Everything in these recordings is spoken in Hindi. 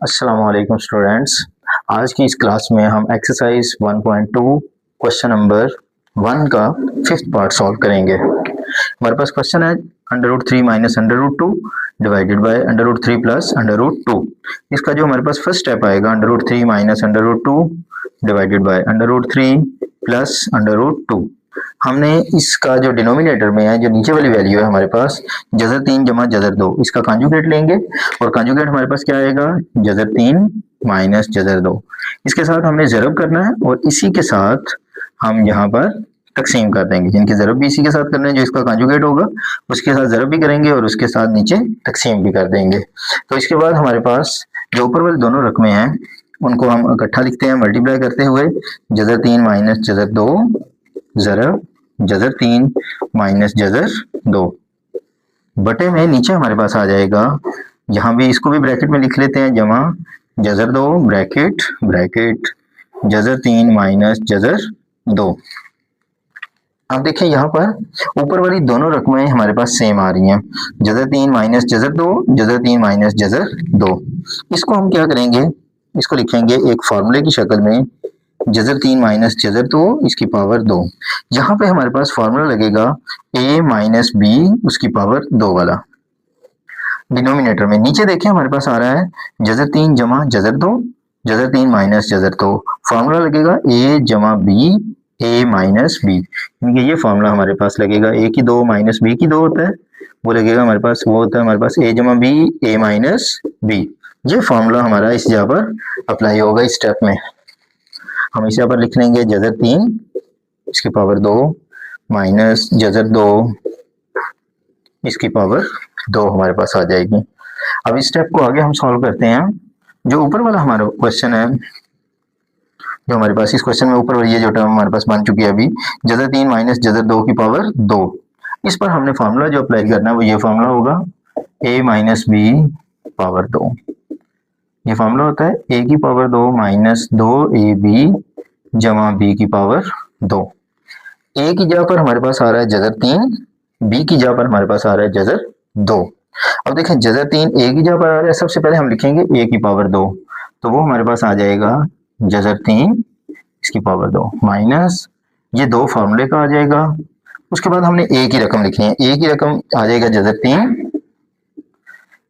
अस्सलामुअलैकुम स्टूडेंट्स। आज की इस क्लास में हम एक्सरसाइज 1.2 क्वेश्चन नंबर 1 का फिफ्थ पार्ट सॉल्व करेंगे। हमारे पास क्वेश्चन है √3 माइनस √2 डिवाइडेड बाय √3 प्लस √2। इसका जो हमारे पास फर्स्ट स्टेप आएगा √3 माइनस √2 डिवाइडेड बाय √3 प्लस √2। हमने इसका जो डिनोमिनेटर में है, जो नीचे वाली वैल्यू है हमारे पास जजर 3 जमा जजर 2, इसका कॉन्जुगेट लेंगे और कॉन्जुगेट हमारे पास क्या आएगा जजर 3 माइनस जजर 2। इसके साथ हमने ज़रब करना है और इसी के साथ हम यहाँ पर तकसीम कर देंगे, जिनकी ज़रब भी इसी के साथ करना है, जो इसका कॉन्जुगेट होगा उसके साथ ज़रब भी करेंगे और उसके साथ नीचे तकसीम भी कर देंगे। तो इसके बाद हमारे पास जो ऊपर वाले दोनों रकमें हैं उनको हम इकट्ठा लिखते हैं मल्टीप्लाई करते हुए, जजर 3 माइनस जजर 2 ज़रब जजर 3 माइनस जजर 2 बटे में नीचे हमारे पास आ जाएगा, यहाँ भी इसको भी ब्रैकेट में लिख लेते हैं, जमा Jhajjar 2 bracket bracket Jhajjar 3 minus Jhajjar 2। अब देखिए यहाँ पर ऊपर वाली दोनों रकमें हमारे पास सेम आ रही हैं, जजर 3 माइनस जजर 2 जजर 3 माइनस जजर 2। इसको हम क्या करेंगे, इसको लिखेंगे एक फार्मूले की शक्ल में, जजर 3 माइनस जजर 2 इसकी पावर 2। यहाँ पे हमारे पास फार्मूला लगेगा a माइनस बी उसकी पावर 2 वाला डिनोमिनेटर में। नीचे देखिए हमारे पास आ रहा है जजर 3 जमा जजर 2 जजर 3 माइनस जजर 2। फार्मूला लगेगा a जमा बी a माइनस बी, क्योंकि ये फार्मूला हमारे पास लगेगा a की 2 माइनस b की 2 होता है, वो लगेगा हमारे पास, वो होता है हमारे पास a जमा बी a माइनस बी। ये फार्मूला हमारा इस जगह पर अप्लाई होगा इस स्टेप में। हम इस यहाँ पर लिख लेंगे जजर 3 इसकी पावर 2 माइनस जजर 2 इसकी पावर 2 हमारे पास आ जाएगी। अब इस स्टेप को आगे हम सॉल्व करते हैं। जो ऊपर वाला हमारा क्वेश्चन है, जो हमारे पास इस क्वेश्चन में ऊपर वाली ये जो टर्म हमारे पास बन चुकी है अभी, जजर 3 माइनस जजर 2 की पावर 2, इस पर हमने फार्मूला जो अप्लाई करना है वो ये फार्मूला होगा a माइनस बी पावर 2। ये फार्मूला होता है a की पावर 2 माइनस 2ab जमा b की पावर 2। a की जगह पर हमारे पास आ रहा है जजर 3, b की जगह पर हमारे पास आ रहा है जजर 2। अब देखें जजर 3 a की जगह पर आ रहा है, सबसे पहले हम लिखेंगे a की पावर 2, तो वो हमारे पास आ जाएगा जजर 3 इसकी पावर 2 माइनस ये 2 फार्मूले का आ जाएगा। उसके बाद हमने a की रकम लिखनी है, a की रकम आ जाएगा जजर 3,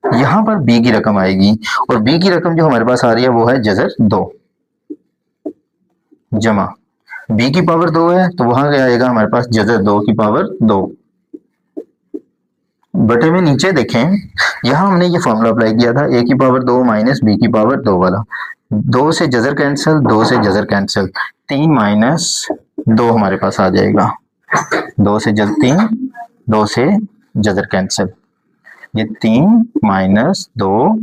यहाँ पर b की रकम आएगी और b की रकम जो हमारे पास आ रही है वो है जजर 2 जमा b की पावर 2 है, तो वहां क्या आएगा हमारे पास जजर 2 की पावर 2 बटे में नीचे देखें, यहाँ हमने ये फॉर्मूला अप्लाई किया था a की पावर 2 माइनस b की पावर 2 वाला, 2 से जजर कैंसिल 2 से जजर कैंसिल, 3 माइनस 2 हमारे पास आ जाएगा, 2 से जजर 3 2 से जजर कैंसिल, ये 3 माइनस 2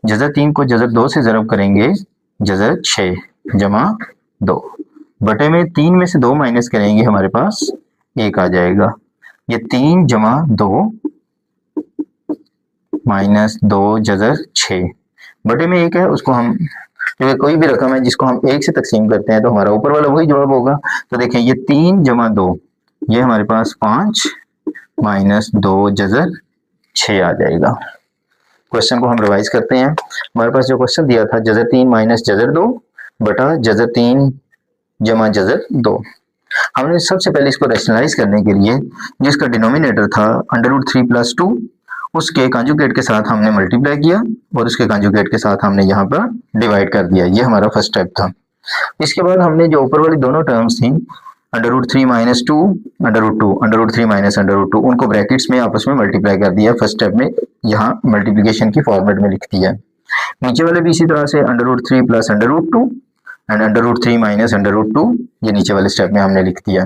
जजर 3 को जजर 2 से ज़रब करेंगे जजर 6 जमा 2 बटे में 3 में से 2 माइनस करेंगे हमारे पास 1 आ जाएगा, ये 3 जमा 2 माइनस 2 जजर 6 बटे में 1 है, उसको हम कोई भी रकम है जिसको हम 1 से तकसीम करते हैं तो हमारा ऊपर वाला वही जवाब होगा। तो देखें ये 3 जमा 2 ये हमारे पास 5 माइनस 2 जजर 6 आ जाएगा। क्वेश्चन को हम रिवाइज करते हैं। हमारे पास जो क्वेश्चन दिया था जजर 3 माइनस जजर 2 बटा जजर 3 जमा जजर 2, हमने सबसे पहले इसको रैशनलाइज करने के लिए जिसका डिनोमिनेटर था √3 प्लस 2 उसके कॉन्जुगेट के साथ हमने मल्टीप्लाई किया और उसके कॉन्जुगेट के साथ हमने यहाँ पर डिवाइड कर दिया, ये हमारा फर्स्ट स्टेप था। इसके बाद हमने जो ऊपर वाली दोनों टर्म्स थी √3 माइनस 2 √2 √3 माइनस √2 उनको ब्रैकेट्स में आपस में मल्टीप्लाई कर दिया फर्स्ट स्टेप में, यहाँ मल्टीप्लिकेशन की फॉर्मेट में लिख दिया। नीचे वाले भी इसी तरह से √3 प्लस √2 एंड √3 माइनस √2 ये नीचे वाले स्टेप में हमने लिख दिया।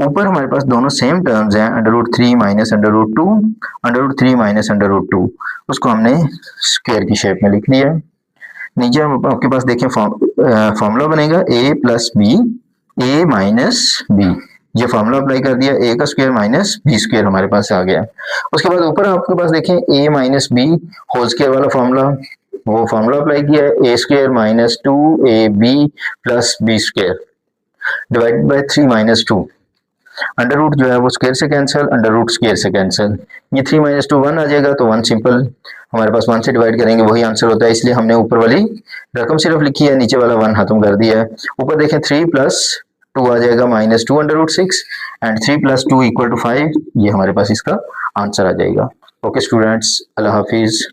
ऊपर हमारे पास दोनों सेम टर्म्स हैं √3 माइनस √2 √3 माइनस √2, उसको हमने स्क्वायर की शेप में लिख लिया। नीचे आपके पास देखें फॉर्मूला बनेगा a plus B a minus B, ये फॉर्मूला अप्लाई कर दिया, a का स्क्वायर माइनस b स्क्वायर हमारे पास आ गया। उसके बाद ऊपर आपके पास देखें a minus B whole square वाला फॉर्मूला, वो फॉर्मूला अप्लाई किया है a square minus 2ab plus b square divided by 3 minus 2। Under root जो है वो स्क्वायर से कैंसिल, अंडर रूट स्क्वायर से कैंसिल, ये 3 - 2 1 आ जाएगा, तो 1 सिंपल हमारे पास 1 से डिवाइड करेंगे वही आंसर होता है, इसलिए हमने ऊपर वाली रकम सिर्फ लिखी है, नीचे वाला 1 खत्म कर दिया है। ऊपर देखें 3 + 2 आ जाएगा -2 अंडर रूट 6 एंड 3 + 2 = 5, ये हमारे पास इसका आंसर आ जाएगा। ओके स्टूडेंट्स, अल्लाह हाफिज।